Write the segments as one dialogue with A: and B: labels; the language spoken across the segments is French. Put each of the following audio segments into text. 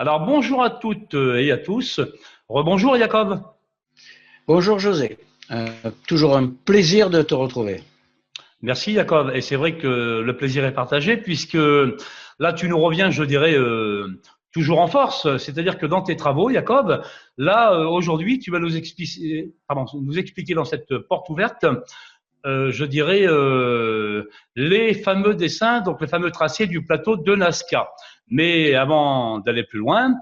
A: Alors bonjour à toutes et à tous. Rebonjour Jacob.
B: Bonjour José, toujours un plaisir de te retrouver.
A: Merci Jacob. Et c'est vrai que le plaisir est partagé puisque là tu nous reviens, je dirais, toujours en force. C'est-à-dire que dans tes travaux, Jacob, là aujourd'hui tu vas nous expliquer dans cette porte ouverte, je dirais, les fameux dessins, donc les fameux tracés du plateau de Nazca. Mais avant d'aller plus loin,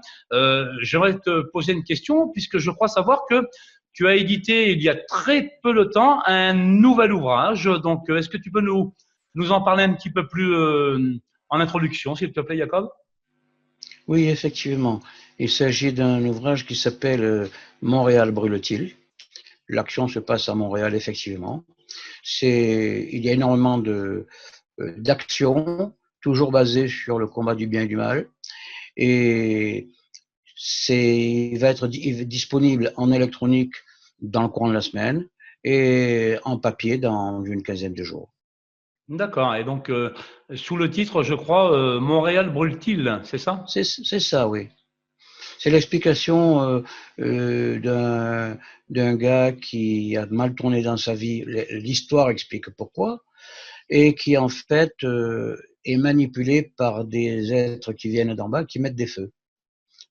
A: j'aimerais te poser une question, puisque je crois savoir que tu as édité il y a très peu de temps un nouvel ouvrage. Donc, est-ce que tu peux nous en parler un petit peu plus en introduction, s'il te plaît, Jacob?
B: Oui, effectivement, il s'agit d'un ouvrage qui s'appelle Montréal brûle-t-il. L'action se passe à Montréal, effectivement. Il y a énormément d'actions, toujours basées sur le combat du bien et du mal. Et il va être disponible en électronique dans le courant de la semaine et en papier dans une quinzaine de jours.
A: D'accord. Et donc, sous le titre, je crois, Montréal brûle-t-il, c'est ça?
B: C'est ça, oui. C'est l'explication d'un gars qui a mal tourné dans sa vie. L'histoire explique pourquoi, et qui en fait est manipulé par des êtres qui viennent d'en bas, qui mettent des feux.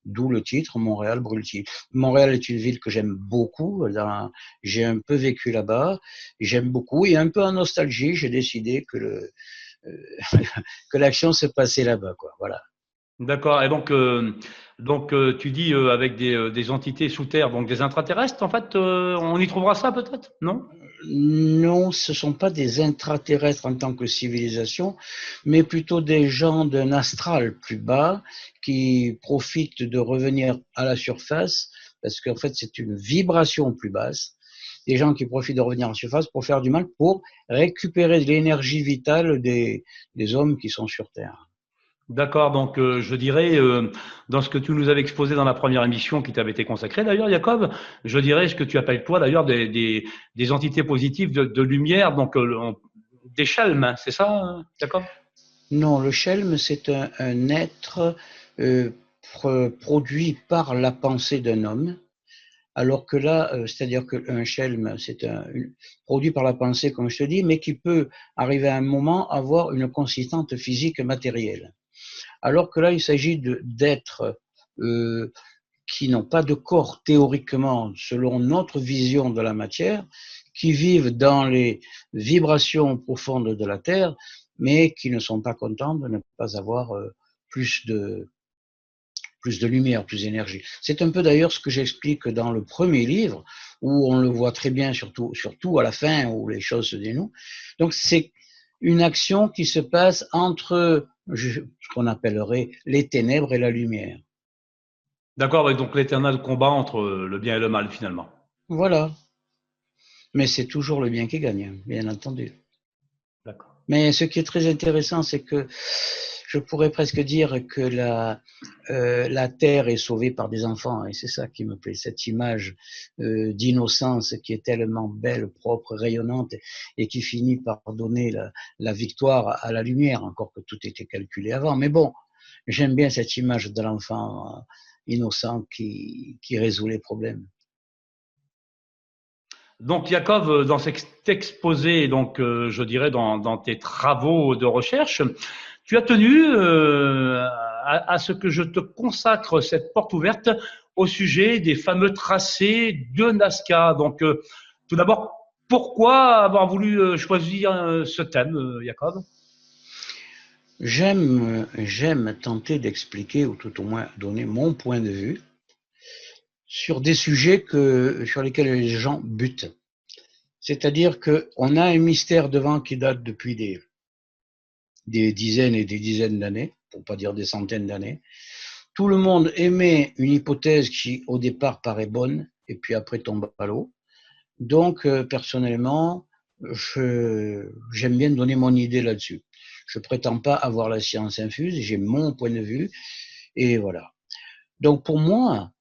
B: D'où le titre Montréal brûle-t-il. Montréal est une ville que j'aime beaucoup. J'ai un peu vécu là-bas. J'aime beaucoup. Et un peu en nostalgie, j'ai décidé que l'action s'est passée là-bas, quoi. Voilà.
A: D'accord. Et donc, tu dis avec des entités sous terre, donc des intraterrestres, en fait, on y trouvera ça peut-être, non?
B: Non, ce ne sont pas des intraterrestres en tant que civilisation, mais plutôt des gens d'un astral plus bas qui profitent de revenir à la surface, parce qu'en fait, c'est une vibration plus basse. Des gens qui profitent de revenir à la surface pour faire du mal, pour récupérer de l'énergie vitale des hommes qui sont sur Terre.
A: D'accord. Donc, je dirais, dans ce que tu nous avais exposé dans la première émission qui t'avait été consacrée, d'ailleurs, Jacob, je dirais ce que tu appelles toi, d'ailleurs, des entités positives de lumière, donc des chalmes, hein, c'est ça, Jacob?
B: Non, le Shelm, c'est un être euh, produit par la pensée d'un homme. Alors que là, c'est-à-dire qu'un schelm, c'est produit par la pensée, comme je te dis, mais qui peut arriver à un moment avoir une consistance physique matérielle. Alors que là, il s'agit d'êtres qui n'ont pas de corps théoriquement, selon notre vision de la matière, qui vivent dans les vibrations profondes de la Terre, mais qui ne sont pas contents de ne pas avoir plus de, plus de lumière, plus d'énergie. C'est un peu d'ailleurs ce que j'explique dans le premier livre, où on le voit très bien, surtout à la fin, où les choses se dénouent. Donc c'est une action qui se passe entre ce qu'on appellerait les ténèbres et la lumière.
A: D'accord. Et donc, l'éternel combat entre le bien et le mal, finalement.
B: Voilà. Mais c'est toujours le bien qui gagne, bien entendu.
A: D'accord.
B: Mais ce qui est très intéressant, c'est que je pourrais presque dire que la Terre est sauvée par des enfants, et c'est ça qui me plaît, cette image d'innocence qui est tellement belle, propre, rayonnante, et qui finit par donner la victoire à la lumière, encore que tout était calculé avant. Mais bon, j'aime bien cette image de l'enfant innocent qui résout les problèmes.
A: Donc, Jacob, dans cet exposé, donc, je dirais, dans tes travaux de recherche, tu as tenu à ce que je te consacre cette porte ouverte au sujet des fameux tracés de Nazca. Donc, tout d'abord, pourquoi avoir voulu choisir ce thème, Jacob?
B: J'aime tenter d'expliquer, ou tout au moins donner mon point de vue, sur des sujets sur lesquels les gens butent. C'est-à-dire qu'on a un mystère devant qui date depuis des dizaines et des dizaines d'années, pour pas dire des centaines d'années. Tout le monde émet une hypothèse qui, au départ, paraît bonne, et puis après tombe à l'eau. Donc, personnellement, j'aime bien donner mon idée là-dessus. Je prétends pas avoir la science infuse, j'ai mon point de vue, et voilà. Donc, pour moi,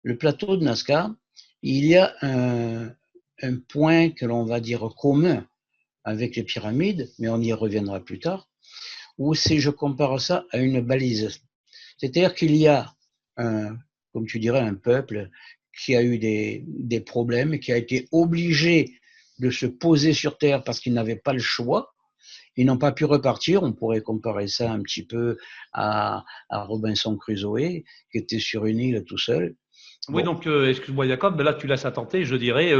B: le plateau de Nazca, il y a un point que l'on va dire commun avec les pyramides, mais on y reviendra plus tard, où je compare ça à une balise. C'est-à-dire qu'il y a, comme tu dirais, un peuple qui a eu des problèmes, qui a été obligé de se poser sur Terre parce qu'il n'avait pas le choix. Ils n'ont pas pu repartir. On pourrait comparer ça un petit peu à Robinson Crusoe, qui était sur une île tout seul.
A: Oui,
B: Bon,
A: donc, excuse-moi, Jacob, mais là, tu laisses à tenter, je dirais,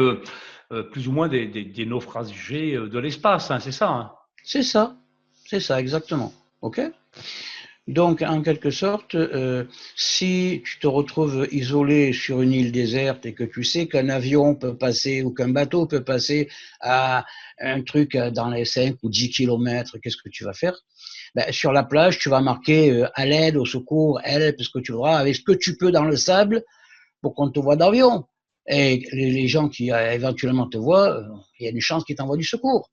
A: plus ou moins des naufragés de l'espace, hein, c'est ça, hein?
B: c'est ça, exactement. OK? Donc, en quelque sorte, si tu te retrouves isolé sur une île déserte et que tu sais qu'un avion peut passer ou qu'un bateau peut passer à un truc dans les 5 ou 10 kilomètres, qu'est-ce que tu vas faire? Ben, sur la plage, tu vas marquer à l'aide, au secours, help, parce que tu auras avec ce que tu peux dans le sable pour qu'on te voit d'avion. Et les gens qui éventuellement te voient, il y a une chance qu'ils t'envoient du secours.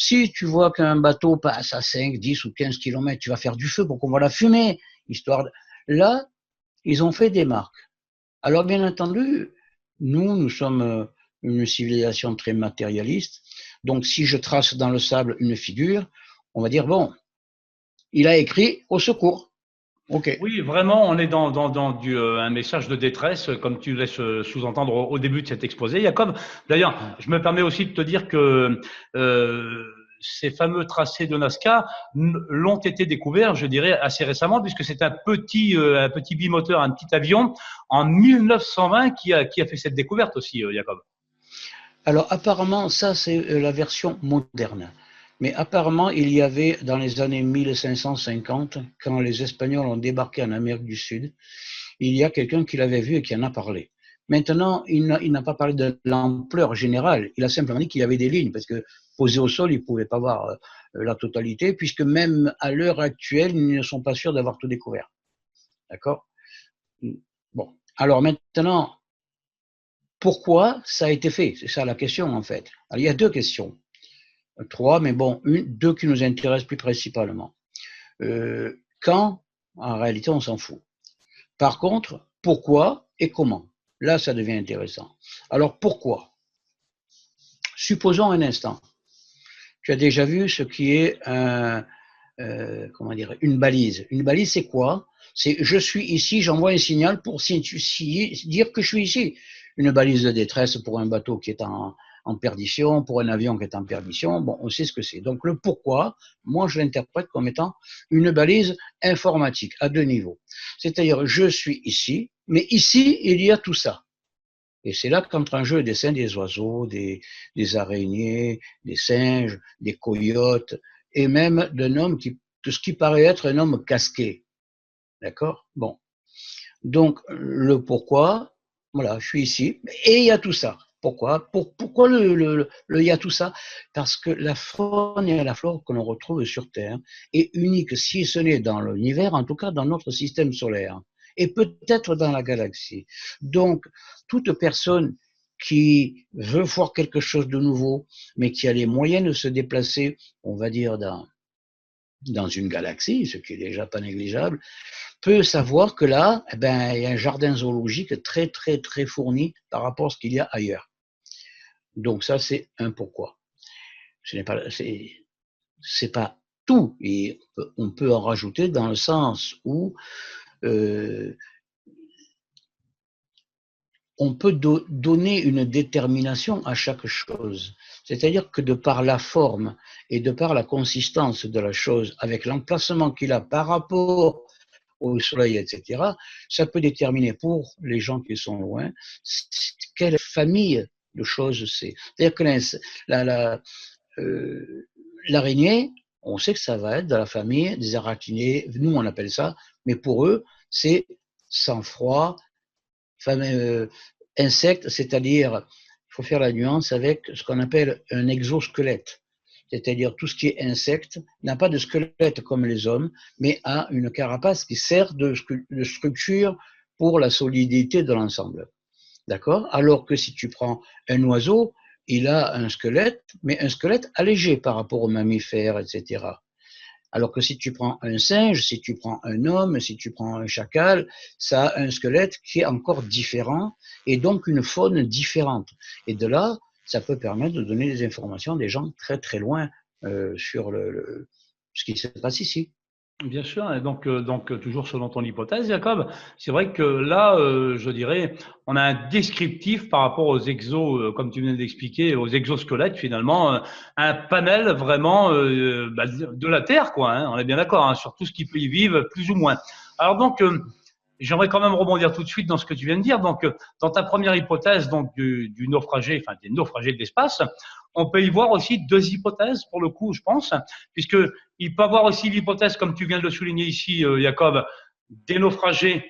B: Si tu vois qu'un bateau passe à 5, 10 ou 15 kilomètres, tu vas faire du feu pour qu'on voit la fumée, histoire de... Là, ils ont fait des marques. Alors, bien entendu, nous sommes une civilisation très matérialiste. Donc, si je trace dans le sable une figure, on va dire, bon, il a écrit au secours. OK.
A: Oui, vraiment, on est dans un message de détresse, comme tu laisses sous-entendre au début de cet exposé, Jacob. D'ailleurs, je me permets aussi de te dire que ces fameux tracés de Nazca l'ont été découverts, je dirais, assez récemment, puisque c'est un petit bimoteur, un petit avion, en 1920 qui a fait cette découverte aussi, Jacob.
B: Alors, apparemment, ça, c'est la version moderne. Mais apparemment, il y avait dans les années 1550, quand les Espagnols ont débarqué en Amérique du Sud, il y a quelqu'un qui l'avait vu et qui en a parlé. Maintenant, il n'a pas parlé de l'ampleur générale, il a simplement dit qu'il y avait des lignes, parce que posé au sol, il ne pouvait pas voir la totalité, puisque même à l'heure actuelle, ils ne sont pas sûrs d'avoir tout découvert. D'accord? Bon. Alors maintenant, pourquoi ça a été fait? C'est ça la question, en fait. Alors, il y a deux questions. Trois, mais bon, deux qui nous intéressent plus principalement. Quand, en réalité, on s'en fout. Par contre, pourquoi et comment? Là, ça devient intéressant. Alors, pourquoi? Supposons un instant. Tu as déjà vu ce qui est comment dire, une balise. Une balise, c'est quoi? C'est je suis ici, j'envoie un signal pour dire que je suis ici. Une balise de détresse pour un bateau qui est en perdition, pour un avion qui est en perdition, bon, on sait ce que c'est. Donc le pourquoi, moi je l'interprète comme étant une balise informatique à deux niveaux. C'est-à-dire je suis ici, mais ici il y a tout ça. Et c'est là qu'entre en jeu des dessins des oiseaux, des araignées, des singes, des coyotes, et même d'un homme de ce qui paraît être un homme casqué. D'accord? Bon. Donc, le pourquoi, voilà, je suis ici, et il y a tout ça. Pourquoi? Pourquoi il y a tout ça? Parce que la faune et la flore que l'on retrouve sur Terre est unique, si ce n'est dans l'univers, en tout cas dans notre système solaire, et peut-être dans la galaxie. Donc, toute personne qui veut voir quelque chose de nouveau, mais qui a les moyens de se déplacer, on va dire, dans une galaxie, ce qui est déjà pas négligeable, peut savoir que là, eh ben, il y a un jardin zoologique très, très, très fourni par rapport à ce qu'il y a ailleurs. Donc ça, c'est un pourquoi. Ce n'est pas, c'est pas tout. Et on peut en rajouter dans le sens où euh, on peut donner une détermination à chaque chose. C'est-à-dire que de par la forme et de par la consistance de la chose, avec l'emplacement qu'il a par rapport au soleil, etc., ça peut déterminer pour les gens qui sont loin quelle famille de choses c'est. C'est-à-dire que l'araignée, on sait que ça va être dans la famille des arachnidés, nous on appelle ça, mais pour eux, c'est sang-froid, insecte, c'est-à-dire, il faut faire la nuance avec ce qu'on appelle un exosquelette. C'est-à-dire tout ce qui est insecte n'a pas de squelette comme les hommes, mais a une carapace qui sert de structure pour la solidité de l'ensemble. D'accord? Alors que si tu prends un oiseau, il a un squelette, mais un squelette allégé par rapport aux mammifères, etc. Alors que si tu prends un singe, si tu prends un homme, si tu prends un chacal, ça a un squelette qui est encore différent et donc une faune différente. Et de là, ça peut permettre de donner des informations à des gens très très loin sur ce qui se passe ici.
A: Bien sûr, et donc toujours selon ton hypothèse, Jacob, c'est vrai que là, je dirais, on a un descriptif par rapport aux exos, comme tu viens d'expliquer, aux exosquelettes finalement, un panel vraiment bah, de la Terre, quoi. Hein, on est bien d'accord, hein, sur tout ce qui peut y vivre, plus ou moins. Alors donc, j'aimerais quand même rebondir tout de suite dans ce que tu viens de dire. Donc, dans ta première hypothèse, donc du naufragé, enfin des naufragés de l'espace, on peut y voir aussi deux hypothèses pour le coup, je pense, puisque il peut y avoir aussi l'hypothèse, comme tu viens de le souligner ici, Jacob, des naufragés,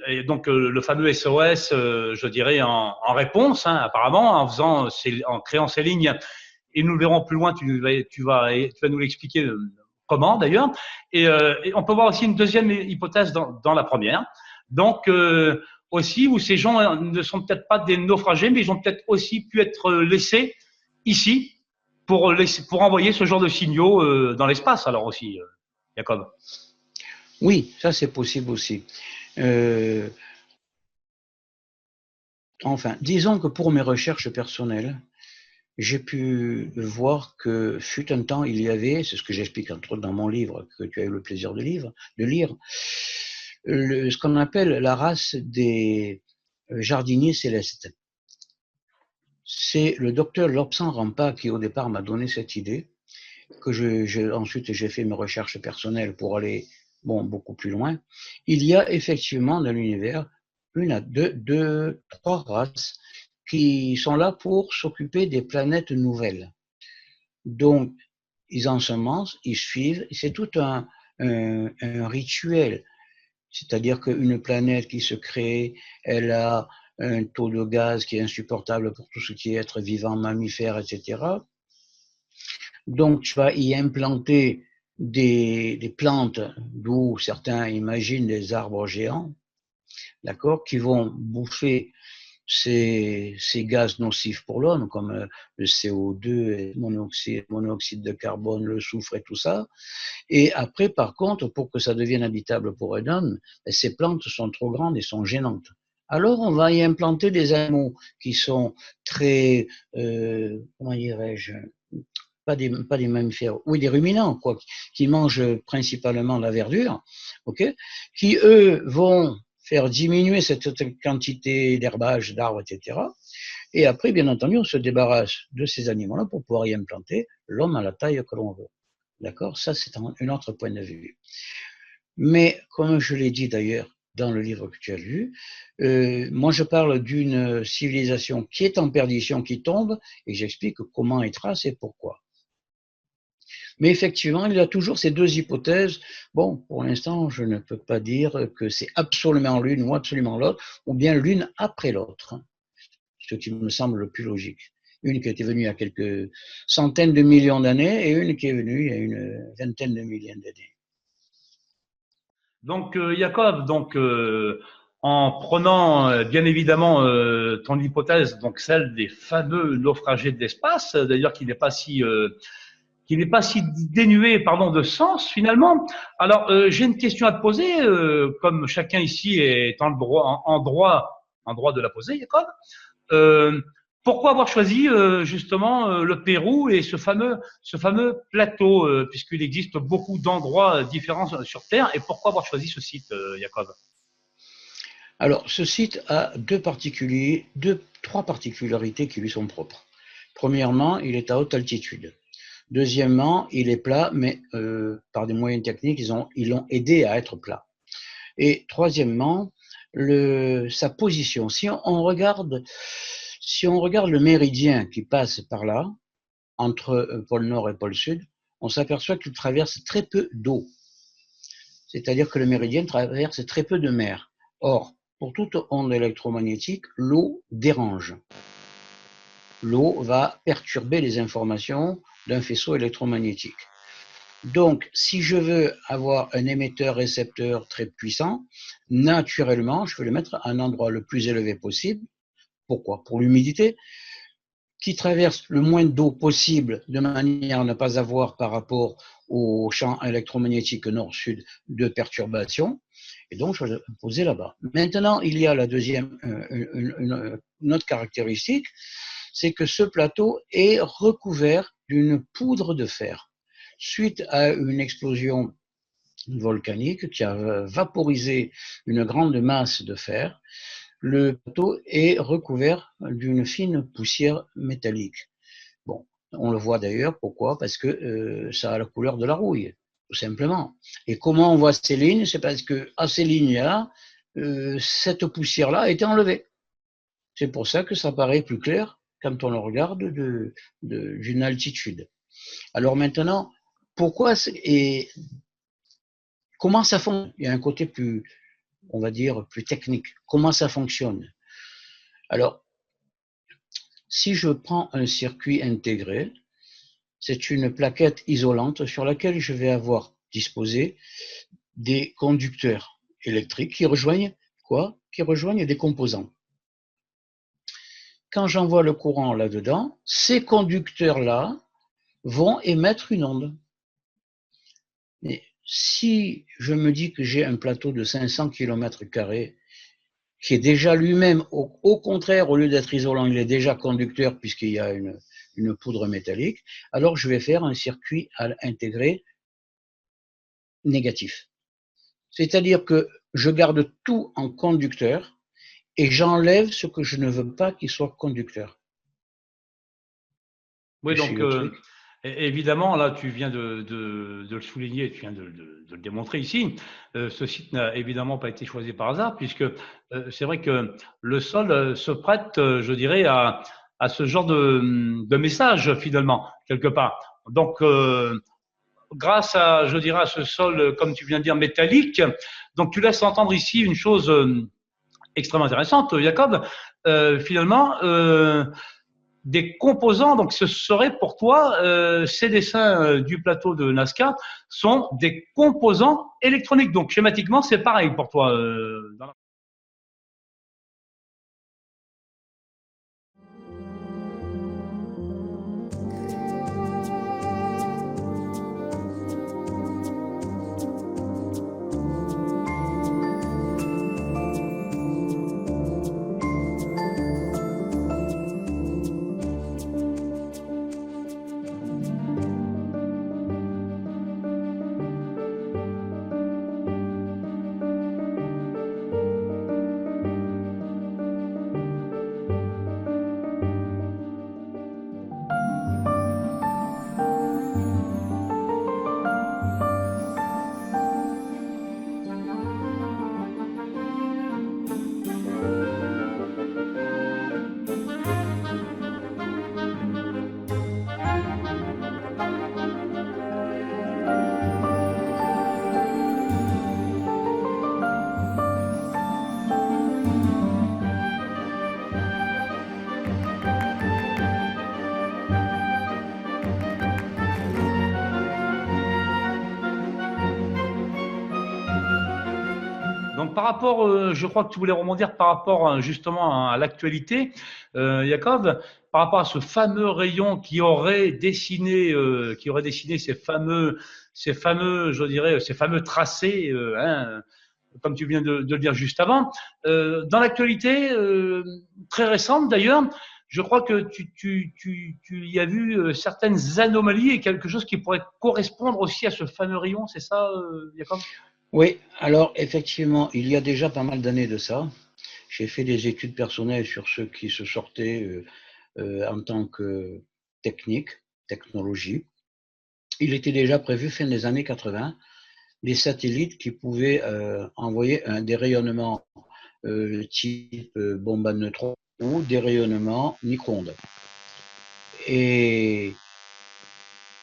A: et donc le fameux SOS, je dirais en réponse, hein, apparemment, en créant ces lignes. Et nous le verrons plus loin. Tu vas nous l'expliquer comment d'ailleurs. Et on peut voir aussi une deuxième hypothèse dans la première. Donc aussi où ces gens ne sont peut-être pas des naufragés, mais ils ont peut-être aussi pu être laissés ici pour envoyer ce genre de signaux dans l'espace. Alors aussi, Jacob.
B: Oui, ça c'est possible aussi. Euh, enfin, disons que pour mes recherches personnelles, j'ai pu voir que fut un temps, il y avait, c'est ce que j'explique entre autres dans mon livre que tu as eu le plaisir de lire, ce qu'on appelle la race des jardiniers célestes. C'est le docteur Lobsang Rampa qui au départ m'a donné cette idée, que ensuite j'ai fait mes recherches personnelles pour aller beaucoup plus loin. Il y a effectivement dans l'univers trois races qui sont là pour s'occuper des planètes nouvelles. Donc, ils ensemencent, ils suivent, c'est tout un rituel. C'est-à-dire qu'une planète qui se crée, elle a un taux de gaz qui est insupportable pour tout ce qui est être vivant, mammifère, etc. Donc, tu vas y implanter des plantes, d'où certains imaginent des arbres géants, d'accord, qui vont bouffer ces gaz nocifs pour l'homme, comme le CO2, le monoxyde de carbone, le soufre et tout ça. Et après, par contre, pour que ça devienne habitable pour un homme, ces plantes sont trop grandes et sont gênantes. Alors, on va y implanter des animaux qui sont très, comment dirais-je, pas des mammifères, oui, des ruminants, quoi, qui mangent principalement la verdure, ok, qui, eux, vont faire diminuer cette quantité d'herbage, d'arbres, etc. Et après, bien entendu, on se débarrasse de ces animaux-là pour pouvoir y implanter l'homme à la taille que l'on veut. D'accord? Ça, c'est un autre point de vue. Mais, comme je l'ai dit d'ailleurs dans le livre que tu as lu, moi je parle d'une civilisation qui est en perdition, qui tombe, et j'explique comment elle trace et pourquoi. Mais effectivement, il y a toujours ces deux hypothèses. Bon, pour l'instant, je ne peux pas dire que c'est absolument l'une ou absolument l'autre, ou bien l'une après l'autre, ce qui me semble le plus logique. Une qui était venue il y a quelques centaines de millions d'années et une qui est venue il y a une vingtaine de millions d'années.
A: Donc, Jacob, en prenant bien évidemment ton hypothèse, donc celle des fameux naufragés de l'espace, d'ailleurs qui n'est pas si dénué, pardon, de sens finalement. Alors, j'ai une question à te poser, comme chacun ici est en droit de la poser, Jacob. Euh, Pourquoi avoir choisi justement le Pérou et ce fameux plateau, puisqu'il existe beaucoup d'endroits différents sur Terre, et pourquoi avoir choisi ce site, Jacob?
B: Alors, ce site a trois particularités qui lui sont propres. Premièrement, il est à haute altitude. Deuxièmement, il est plat, mais par des moyens techniques, ils l'ont aidé à être plat. Et troisièmement, sa position. Si on regarde le méridien qui passe par là, entre pôle Nord et pôle Sud, on s'aperçoit qu'il traverse très peu d'eau. C'est-à-dire que le méridien traverse très peu de mer. Or, pour toute onde électromagnétique, l'eau dérange. L'eau va perturber les informations d'un faisceau électromagnétique. Donc, si je veux avoir un émetteur-récepteur très puissant, naturellement, je vais le mettre à un endroit le plus élevé possible. Pourquoi? Pour l'humidité, qui traverse le moins d'eau possible de manière à ne pas avoir par rapport au champ électromagnétique nord-sud de perturbation. Et donc, je vais le poser là-bas. Maintenant, il y a la deuxième, une autre caractéristique, c'est que ce plateau est recouvert d'une poudre de fer. Suite à une explosion volcanique qui a vaporisé une grande masse de fer. Le plateau est recouvert d'une fine poussière métallique. Bon, on le voit d'ailleurs, pourquoi? Parce que ça a la couleur de la rouille, tout simplement. Et comment on voit ces lignes? C'est parce qu'à ces lignes-là, cette poussière-là a été enlevée. C'est pour ça que ça paraît plus clair quand on le regarde d'une altitude. Alors maintenant, pourquoi et comment ça fonctionne? Il y a un côté plus, on va dire, plus technique. Comment ça fonctionne? Alors, si je prends un circuit intégré, c'est une plaquette isolante sur laquelle je vais avoir disposé des conducteurs électriques qui rejoignent quoi? Qui rejoignent des composants. Quand j'envoie le courant là-dedans, ces conducteurs-là vont émettre une onde. Et si je me dis que j'ai un plateau de 500 km² qui est déjà lui-même, au contraire, au lieu d'être isolant, il est déjà conducteur puisqu'il y a une poudre métallique, alors je vais faire un circuit intégré négatif. C'est-à-dire que je garde tout en conducteur et j'enlève ce que je ne veux pas qu'il soit conducteur.
A: Oui, donc évidemment, là, tu viens de le souligner, tu viens de le démontrer ici. Ce site n'a évidemment pas été choisi par hasard, puisque c'est vrai que le sol se prête, je dirais, à ce genre de message, finalement, quelque part. Donc, grâce à, je dirais, à ce sol, comme tu viens de dire, métallique, donc tu laisses entendre ici une chose extrêmement intéressante, Jacob. Finalement, des composants, donc ce serait pour toi, ces dessins du plateau de Nazca sont des composants électroniques. Donc schématiquement, c'est pareil pour toi. Dans la... Donc par rapport, je crois que tu voulais rebondir par rapport justement à l'actualité, Jacob, par rapport à ce fameux rayon qui aurait dessiné ces fameux, je dirais, ces fameux tracés, hein, comme tu viens de le dire juste avant. Dans l'actualité très récente d'ailleurs, je crois que tu y as vu certaines anomalies et quelque chose qui pourrait correspondre aussi à ce fameux rayon, c'est ça, Jacob?
B: Oui, alors effectivement, il y a déjà pas mal d'années de ça. J'ai fait des études personnelles sur ceux qui se sortaient en tant que technologie. Il était déjà prévu fin des années 80 des satellites qui pouvaient envoyer des rayonnements type bombe à neutrons ou des rayonnements micro-ondes. Et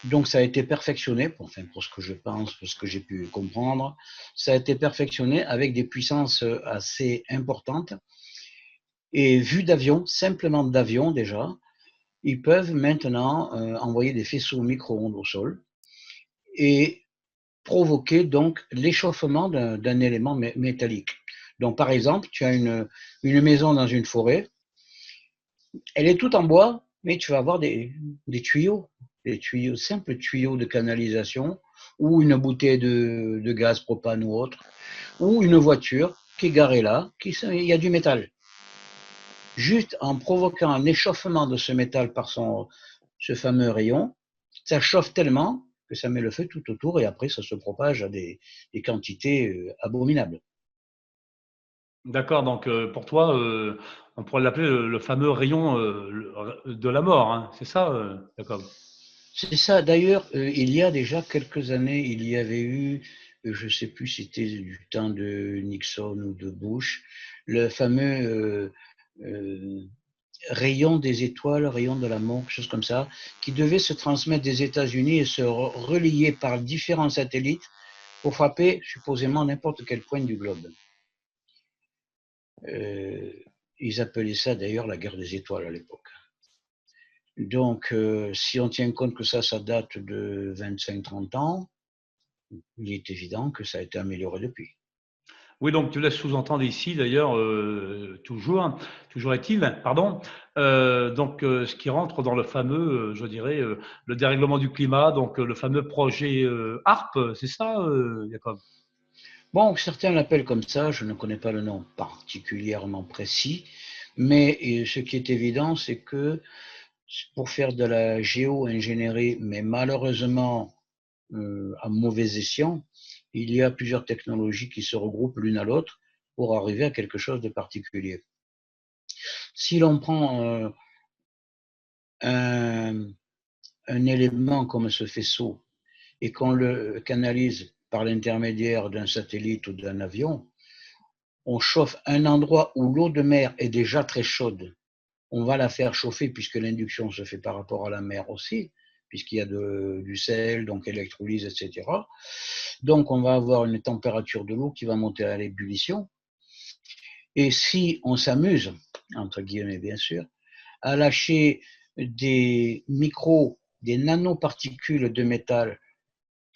B: donc ça a été perfectionné, enfin pour ce que je pense, pour ce que j'ai pu comprendre, ça a été perfectionné avec des puissances assez importantes. Et vu d'avion, simplement d'avion déjà, ils peuvent maintenant envoyer des faisceaux micro-ondes au sol et provoquer donc l'échauffement d'un élément métallique. Donc par exemple, tu as une maison dans une forêt, elle est toute en bois, mais tu vas avoir des tuyaux, simples tuyaux de canalisation, ou une bouteille de gaz propane ou autre, ou une voiture qui est garée là, il y a du métal. Juste en provoquant un échauffement de ce métal par ce fameux rayon, ça chauffe tellement que ça met le feu tout autour et après ça se propage à des quantités abominables.
A: D'accord, donc pour toi, on pourrait l'appeler le fameux rayon de la mort, hein, c'est ça, Jacob?
B: C'est ça. D'ailleurs, il y a déjà quelques années, il y avait eu, je ne sais plus si c'était du temps de Nixon ou de Bush, le fameux rayon des étoiles, rayon de la mort, quelque chose comme ça, qui devait se transmettre des États-Unis et se relier par différents satellites pour frapper supposément n'importe quel point du globe. Ils appelaient ça d'ailleurs la guerre des étoiles à l'époque. Donc, si on tient compte que ça date de 25-30 ans, il est évident que ça a été amélioré depuis.
A: Oui, donc tu laisses sous-entendre ici, d'ailleurs, toujours est-il, pardon, donc ce qui rentre dans le fameux, je dirais, le dérèglement du climat, donc le fameux projet HARP, c'est ça, Jacob?
B: Bon, certains l'appellent comme ça, je ne connais pas le nom particulièrement précis, mais ce qui est évident, c'est que pour faire de la géo-ingénierie, mais malheureusement à mauvais escient, il y a plusieurs technologies qui se regroupent l'une à l'autre pour arriver à quelque chose de particulier. Si l'on prend un élément comme ce faisceau et qu'on le canalise par l'intermédiaire d'un satellite ou d'un avion, on chauffe un endroit où l'eau de mer est déjà très chaude. On va la faire chauffer puisque l'induction se fait par rapport à la mer aussi, puisqu'il y a du sel, donc électrolyse, etc. Donc, on va avoir une température de l'eau qui va monter à l'ébullition. Et si on s'amuse, entre guillemets bien sûr, à lâcher des des nanoparticules de métal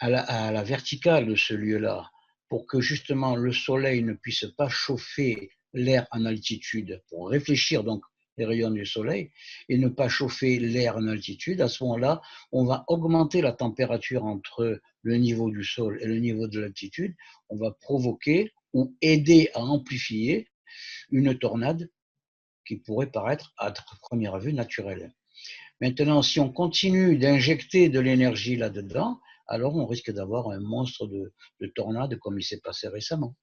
B: à la verticale de ce lieu-là, pour que justement le soleil ne puisse pas chauffer l'air en altitude, pour réfléchir donc les rayons du soleil, et ne pas chauffer l'air en altitude, à ce moment-là, on va augmenter la température entre le niveau du sol et le niveau de l'altitude, on va provoquer ou aider à amplifier une tornade qui pourrait paraître à première vue naturelle. Maintenant, si on continue d'injecter de l'énergie là-dedans, alors on risque d'avoir un monstre de tornade comme il s'est passé récemment.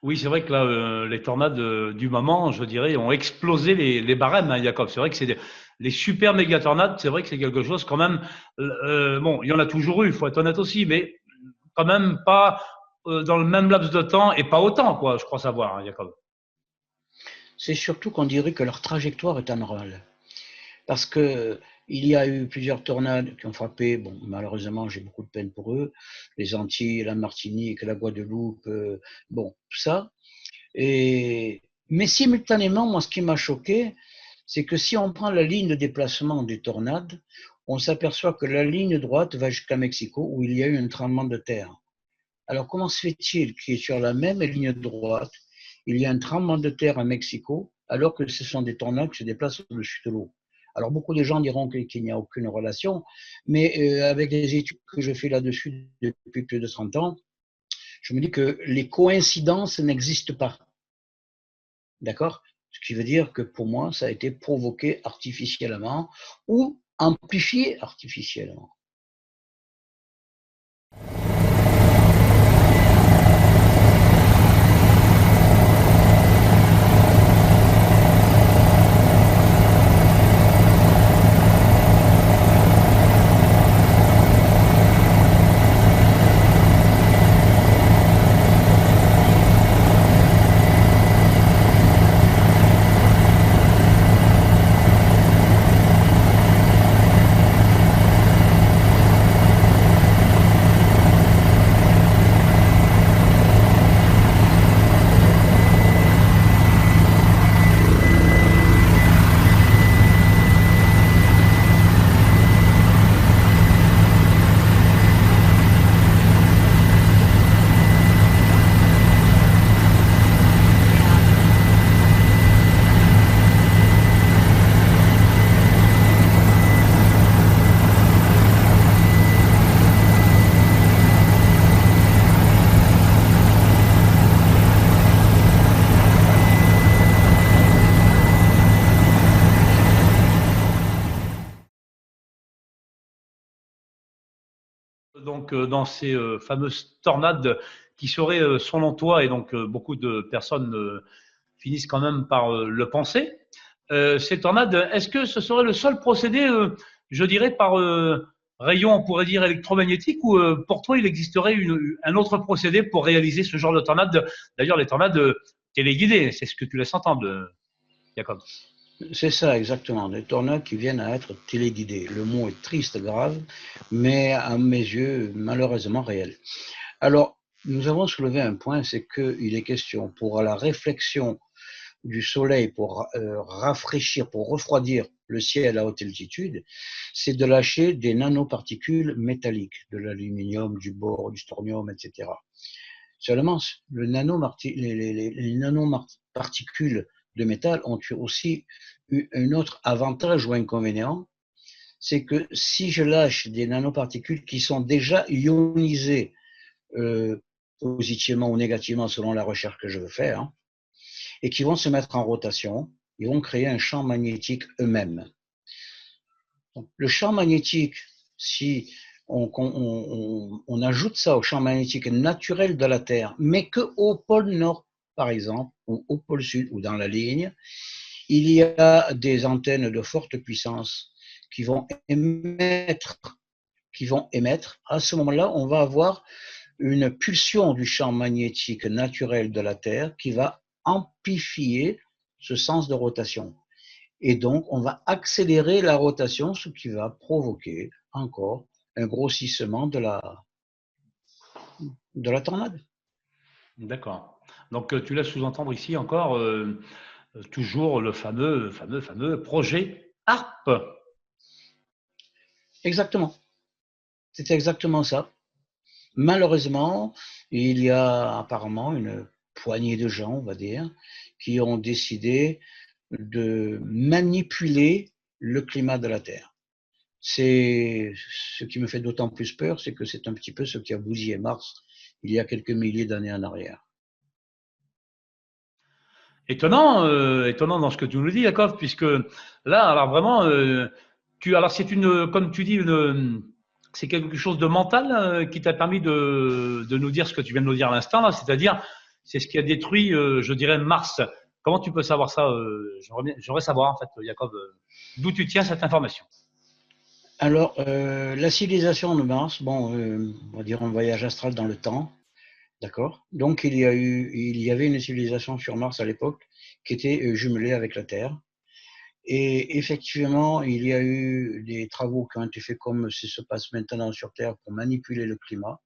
A: Oui, c'est vrai que là, les tornades du moment, je dirais, ont explosé les barèmes, hein, Jacob. C'est vrai que c'est les super méga tornades, c'est vrai que c'est quelque chose quand même. Bon, il y en a toujours eu, il faut être honnête aussi, mais quand même pas dans le même laps de temps et pas autant, quoi, je crois savoir, hein, Jacob.
B: C'est surtout qu'on dirait que leur trajectoire est anormale. Parce que il y a eu plusieurs tornades qui ont frappé, bon, malheureusement, j'ai beaucoup de peine pour eux, les Antilles, la Martinique, la Guadeloupe, bon, tout ça. Mais simultanément, moi, ce qui m'a choqué, c'est que si on prend la ligne de déplacement des tornades, on s'aperçoit que la ligne droite va jusqu'à Mexico, où il y a eu un tremblement de terre. Alors, comment se fait-il qu'il y ait sur la même ligne droite, il y a un tremblement de terre à Mexico, alors que ce sont des tornades qui se déplacent au-dessus de l'eau? Alors, beaucoup de gens diront qu'il n'y a aucune relation, mais avec les études que je fais là-dessus depuis plus de 30 ans, je me dis que les coïncidences n'existent pas. D'accord? Ce qui veut dire que pour moi, ça a été provoqué artificiellement ou amplifié artificiellement.
A: donc dans ces fameuses tornades qui seraient selon toi, et donc beaucoup de personnes finissent quand même par le penser, ces tornades, est-ce que ce serait le seul procédé, je dirais, par rayon, on pourrait dire, électromagnétique, ou pour toi, il existerait un autre procédé pour réaliser ce genre de tornade? D'ailleurs, les tornades téléguidées, c'est ce que tu laisses entendre, Jacob.
B: C'est ça, exactement. Des tornades qui viennent à être téléguidées. Le mot est triste, grave, mais à mes yeux, malheureusement réel. Alors, nous avons soulevé un point, c'est qu'il est question pour la réflexion du soleil, pour rafraîchir, pour refroidir le ciel à haute altitude, c'est de lâcher des nanoparticules métalliques, de l'aluminium, du bore, du strontium, etc. Seulement, les nanoparticules de métal ont aussi eu un autre avantage ou inconvénient, c'est que si je lâche des nanoparticules qui sont déjà ionisées positivement ou négativement selon la recherche que je veux faire, hein, et qui vont se mettre en rotation, ils vont créer un champ magnétique eux-mêmes. Le champ magnétique, si on ajoute ça au champ magnétique naturel de la Terre, mais qu'au pôle Nord, par exemple, ou au pôle Sud, ou dans la ligne, il y a des antennes de forte puissance qui vont émettre. À ce moment-là, on va avoir une pulsion du champ magnétique naturel de la Terre qui va amplifier ce sens de rotation. Et donc, on va accélérer la rotation, ce qui va provoquer encore un grossissement de la tornade.
A: D'accord. Donc, tu laisses sous-entendre ici encore toujours le fameux projet ARP.
B: Exactement. C'est exactement ça. Malheureusement, il y a apparemment une poignée de gens, on va dire, qui ont décidé de manipuler le climat de la Terre. C'est ce qui me fait d'autant plus peur, c'est que c'est un petit peu ce qui a bousillé Mars il y a quelques milliers d'années en arrière.
A: Étonnant dans ce que tu nous dis, Jacob, puisque là, alors vraiment, alors c'est comme tu dis, c'est quelque chose de mental qui t'a permis de nous dire ce que tu viens de nous dire à l'instant, là, c'est-à-dire, c'est ce qui a détruit, je dirais, Mars. Comment tu peux savoir ça? J'aimerais savoir, en fait, Jacob, d'où tu tiens cette information.
B: Alors, la civilisation de Mars, bon, on va dire un voyage astral dans le temps, d'accord? Donc, il y avait une civilisation sur Mars à l'époque qui était jumelée avec la Terre. Et effectivement, il y a eu des travaux qui ont été faits comme ce se passe maintenant sur Terre pour manipuler le climat.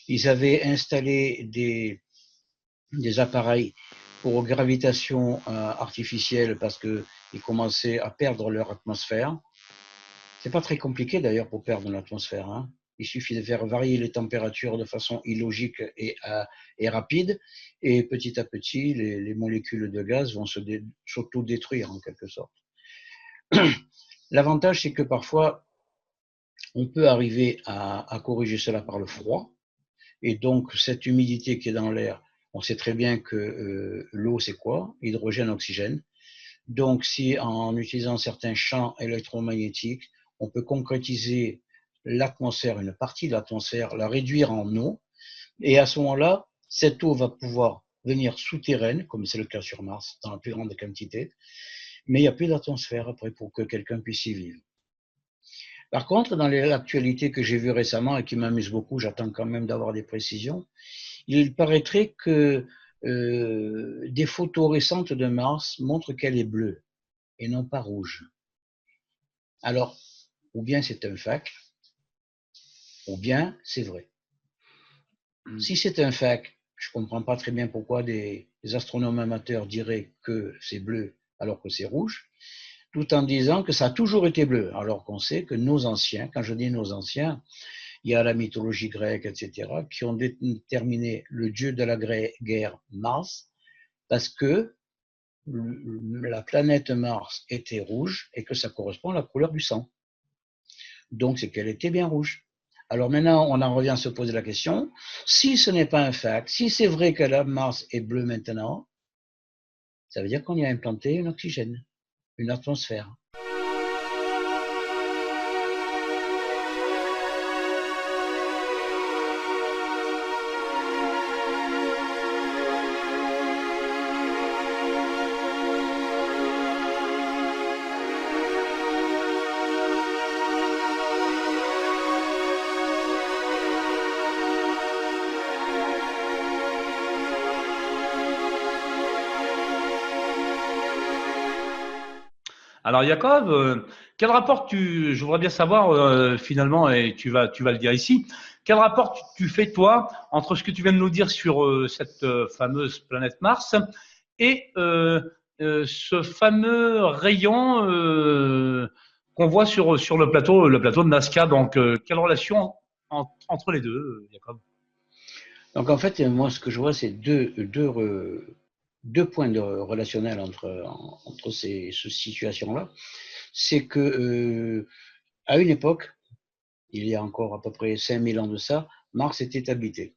B: Ils avaient installé des appareils pour gravitation artificielle parce qu'ils commençaient à perdre leur atmosphère. C'est pas très compliqué d'ailleurs pour perdre l'atmosphère, hein. Il suffit de faire varier les températures de façon illogique et rapide, et petit à petit, les molécules de gaz vont s'auto-détruire en quelque sorte. L'avantage, c'est que parfois, on peut arriver à corriger cela par le froid, et donc cette humidité qui est dans l'air, on sait très bien que l'eau, c'est quoi? Hydrogène, oxygène. Donc, si en utilisant certains champs électromagnétiques, on peut concrétiser l'atmosphère, une partie de l'atmosphère, la réduire en eau, et à ce moment-là, cette eau va pouvoir venir souterraine, comme c'est le cas sur Mars, dans la plus grande quantité, mais il n'y a plus d'atmosphère après pour que quelqu'un puisse y vivre. Par contre, dans l'actualité que j'ai vue récemment et qui m'amuse beaucoup, j'attends quand même d'avoir des précisions, il paraîtrait que des photos récentes de Mars montrent qu'elle est bleue et non pas rouge. Alors, ou bien c'est un fact, ou bien c'est vrai. Si c'est un fact, je ne comprends pas très bien pourquoi des astronomes amateurs diraient que c'est bleu alors que c'est rouge, tout en disant que ça a toujours été bleu, alors qu'on sait que nos anciens, quand je dis nos anciens, il y a la mythologie grecque, etc., qui ont déterminé le dieu de la guerre Mars, parce que la planète Mars était rouge et que ça correspond à la couleur du sang. Donc, c'est qu'elle était bien rouge. Alors maintenant, on en revient à se poser la question, si ce n'est pas un fact, si c'est vrai que la Mars est bleue maintenant, ça veut dire qu'on y a implanté un oxygène, une atmosphère.
A: Alors, Jacob, quel rapport je voudrais bien savoir finalement, et tu vas le dire ici, quel rapport tu fais toi entre ce que tu viens de nous dire sur cette fameuse planète Mars et ce fameux rayon qu'on voit sur le plateau de Nazca. Donc, quelle relation entre les deux, Jacob?
B: Donc en fait, moi ce que je vois, c'est deux points relationnels entre ces situations-là. C'est que à une époque, il y a encore à peu près 5000 ans de ça, Mars était habité.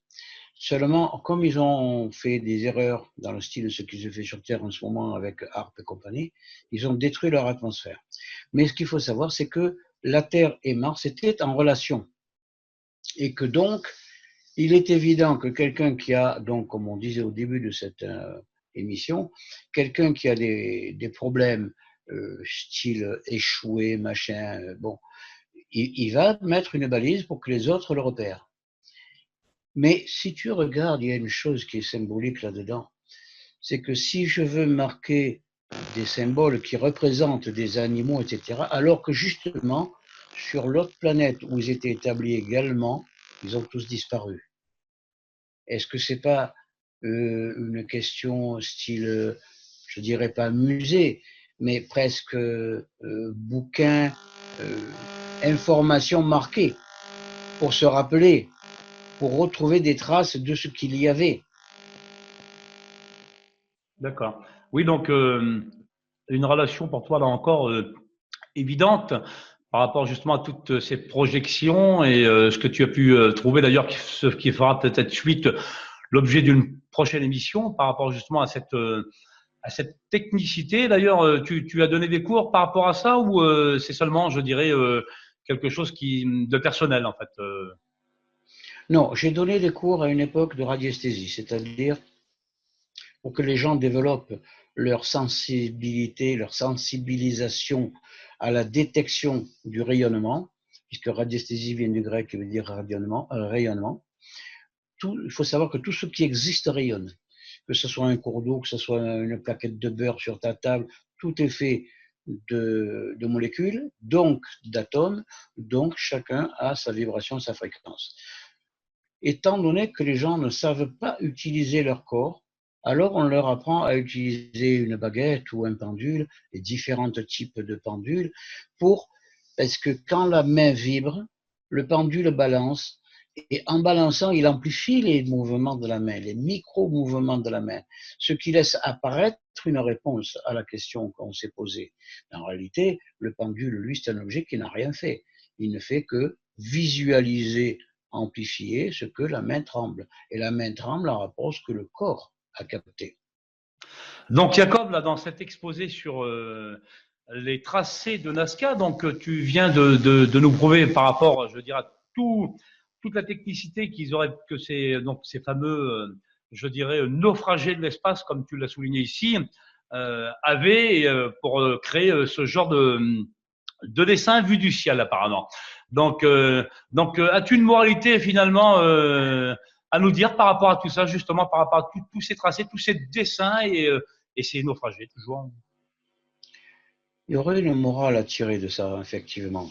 B: Seulement, comme ils ont fait des erreurs dans le style de ce qui se fait sur Terre en ce moment avec HAARP et compagnie, ils ont détruit leur atmosphère. Mais ce qu'il faut savoir, c'est que la Terre et Mars étaient en relation. Et que donc, il est évident que quelqu'un qui a, donc, comme on disait au début de cette émission, quelqu'un qui a des problèmes style échoué, machin, bon, il va mettre une balise pour que les autres le repèrent. Mais si tu regardes, il y a une chose qui est symbolique là-dedans, c'est que si je veux marquer des symboles qui représentent des animaux, etc., alors que justement, sur l'autre planète où ils étaient établis également, ils ont tous disparu. Est-ce que c'est pas une question style, je dirais pas musée, mais presque bouquin, information marquée, pour se rappeler, pour retrouver des traces de ce qu'il y avait?
A: D'accord. Oui, donc une relation pour toi là encore évidente par rapport justement à toutes ces projections et ce que tu as pu trouver d'ailleurs, ce qui fera peut-être suite l'objet d'une prochaine émission par rapport justement à cette technicité. D'ailleurs, tu as donné des cours par rapport à ça ou c'est seulement, je dirais, quelque chose de personnel en fait
B: Non, j'ai donné des cours à une époque de radiesthésie, c'est-à-dire pour que les gens développent leur sensibilité, leur sensibilisation à la détection du rayonnement, puisque radiesthésie vient du grec qui veut dire rayonnement. Il faut savoir que tout ce qui existe rayonne. Que ce soit un cours d'eau, que ce soit une plaquette de beurre sur ta table, tout est fait de molécules, donc d'atomes, donc chacun a sa vibration, sa fréquence. Étant donné que les gens ne savent pas utiliser leur corps, alors on leur apprend à utiliser une baguette ou un pendule, et différents types de pendules, parce que quand la main vibre, le pendule balance, et en balançant, il amplifie les mouvements de la main, les micro-mouvements de la main, ce qui laisse apparaître une réponse à la question qu'on s'est posée. En réalité, le pendule, lui, c'est un objet qui n'a rien fait. Il ne fait que visualiser, amplifier ce que la main tremble. Et la main tremble en rapport à ce que le corps a capté.
A: Donc, Jacob, là, dans cet exposé sur les tracés de Nazca, donc tu viens de nous prouver par rapport, je dirais, à toute la technicité qu'ils auraient, que ces fameux, je dirais, naufragés de l'espace, comme tu l'as souligné ici, avaient pour créer ce genre de dessin vu du ciel, apparemment. Donc, as-tu une moralité finalement à nous dire par rapport à tout ça, justement, par rapport à tous ces tracés, tous ces dessins et ces naufragés, toujours?
B: Il y aurait une morale à tirer de ça, effectivement.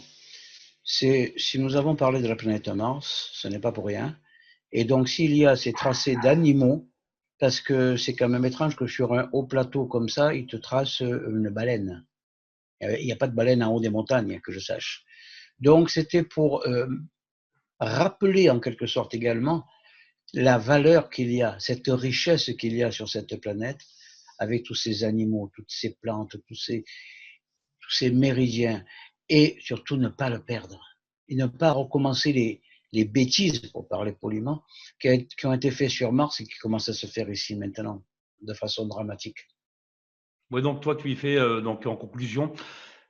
B: Si nous avons parlé de la planète Mars, ce n'est pas pour rien. Et donc, s'il y a ces tracés d'animaux, parce que c'est quand même étrange que sur un haut plateau comme ça, ils te tracent une baleine. Il n'y a pas de baleine en haut des montagnes, que je sache. Donc, c'était pour rappeler en quelque sorte également la valeur qu'il y a, cette richesse qu'il y a sur cette planète, avec tous ces animaux, toutes ces plantes, tous ces méridiens, et surtout ne pas le perdre, et ne pas recommencer les bêtises, pour parler poliment, qui ont été faites sur Mars et qui commencent à se faire ici maintenant, de façon dramatique.
A: Oui, donc toi, tu y fais, donc en conclusion,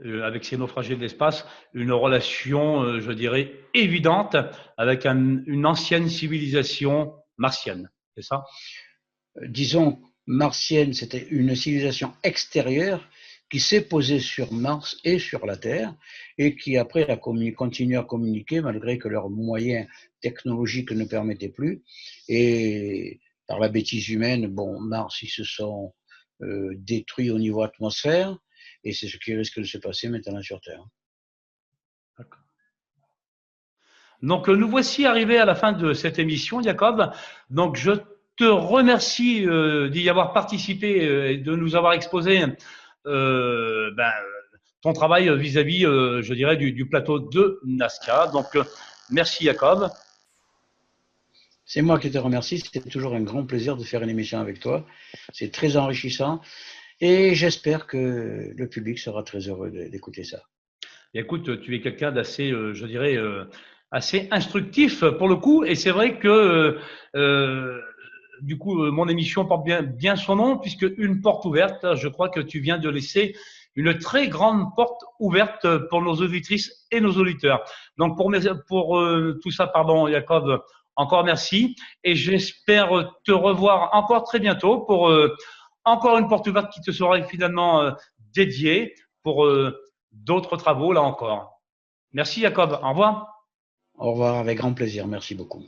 A: avec ces naufragés de l'espace, une relation, je dirais, évidente avec une ancienne civilisation martienne, c'est ça?
B: Disons, martienne, c'était une civilisation extérieure qui s'est posée sur Mars et sur la Terre et qui après a continué à communiquer malgré que leurs moyens technologiques ne permettaient plus. Et par la bêtise humaine, bon, Mars, ils se sont détruits au niveau atmosphère, Et c'est ce qui risque de se passer maintenant sur Terre.
A: D'accord. Donc, nous voici arrivés à la fin de cette émission, Jacob. Donc, je te remercie d'y avoir participé et de nous avoir exposé ben, ton travail vis-à-vis, je dirais, du plateau de Nazca. Donc, merci, Jacob.
B: C'est moi qui te remercie. C'est toujours un grand plaisir de faire une émission avec toi. C'est très enrichissant et j'espère que le public sera très heureux d'écouter ça.
A: Écoute, tu es quelqu'un d'assez, je dirais, assez instructif pour le coup. Et c'est vrai que, du coup, mon émission porte bien son nom, puisque une porte ouverte, je crois que tu viens de laisser une très grande porte ouverte pour nos auditrices et nos auditeurs. Donc, pour tout ça, pardon, Jacob, encore merci. Et j'espère te revoir encore très bientôt pour encore une porte ouverte qui te sera finalement dédiée pour d'autres travaux là encore. Merci Jacob, au revoir.
B: Au revoir, avec grand plaisir. Merci beaucoup.